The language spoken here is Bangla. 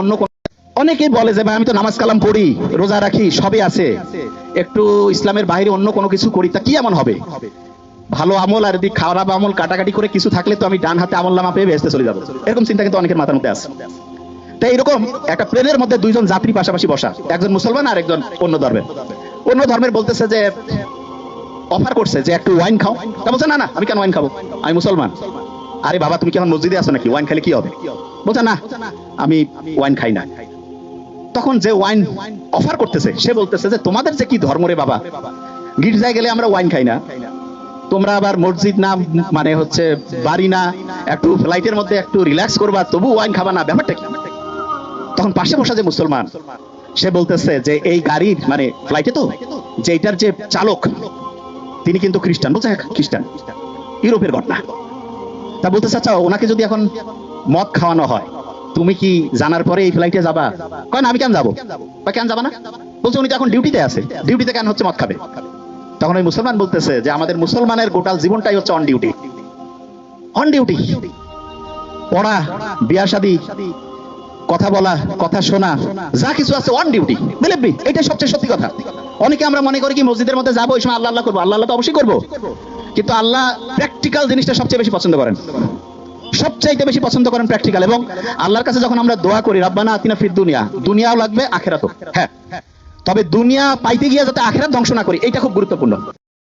অন্য অনেকেই বলে যে ভাই আমি তো নামাজ কালাম পড়ি, রোজা রাখি, সবই আছে, একটু ইসলামের বাইরে অন্য কোনো কিছু করি, তা কি এমন হবে? ভালো আমল আর যদি খারাপ আমল কাটাকাটি করে কিছু থাকলে তো আমি ডান হাতে আমল নামা পেয়ে বেহেশতে চলে যাবো, এরকম চিন্তা কিন্তু অনেকের মাথার মধ্যে আছে। তাই এরকম একটা প্লেনের মধ্যে দুইজন যাত্রী পাশাপাশি বসা, একজন মুসলমান আর একজন অন্য ধর্মের বলতেছে যে অফার করছে যে একটু ওয়াইন খাও, তা বলছে না না আমি কেন ওয়াইন খাবো, আমি মুসলমান। আরে বাবা তুমি কি এখন মসজিদে আছো নাকি, ওয়াইন খেলে কি হবে? বলছে না আমি ওয়াইন খাই না। তখন যে ওয়াইন অফার করতেছে সে বলতেছে যে তোমাদের যে কি ধর্ম রে বাবা, গির্জায় গেলে আমরা ওয়াইন খাই না, তোমরা আবার মসজিদ না মানে হচ্ছে বাড়ি না, একটু ফ্লাইটের মধ্যে একটু রিল্যাক্স করবা তবু ওয়াইন খাবা না, ব্যাপারটা কি? তখন পাশে বসা যে মুসলমান সে বলতেছে যে এই গাড়ির মানে ফ্লাইটে তো যে এটার যে চালক তিনি কিন্তু খ্রিস্টান। বলছে হ্যাঁ খ্রিস্টান, ইউরোপের ঘটনা। তা বলতেছে আচ্ছা ওনাকে যদি এখন মদ খাওয়ানো হয় তুমি কি জানার পরে এই ফ্লাইটে যাবা? কয় না আমি কেন যাবো, বা কেন যাবা না? বলছে উনি তো এখন ডিউটিতে আছে, ডিউটিতে কেন হচ্ছে মদ খাবে? তখন ওই মুসলমান বলতেছে যে আমাদের মুসলমানের গোটাল জীবনটাই হচ্ছে অন ডিউটি। অন ডিউটি, পড়া, বিয়া শাদী, কথা বলা, কথা শোনা, যা কিছু আছে অন ডিউটি। বিলিভ মি, এটাই সবচেয়ে সত্যি কথা। অনেকে আমরা মনে করি কি মসজিদের মধ্যে যাবো ওই সময় আল্লাহ আল্লাহ করবো, আল্লাহ আল্লাহ তো অবশ্যই করবো, কিন্তু আল্লাহ প্র্যাকটিক্যাল জিনিসটা সবচেয়ে বেশি পছন্দ করেন, সবচাইতে বেশি পছন্দ করেন প্র্যাকটিক্যাল। এবং আল্লাহর কাছে যখন আমরা দোয়া করি রাব্বানা আতিনা ফিদ দুনিয়া, দুনিয়াও লাগবে আখিরাতও, হ্যাঁ, তবে দুনিয়া পাইতে গিয়ে যাতে আখিরাত ধ্বংস না করি, এটা খুব গুরুত্বপূর্ণ।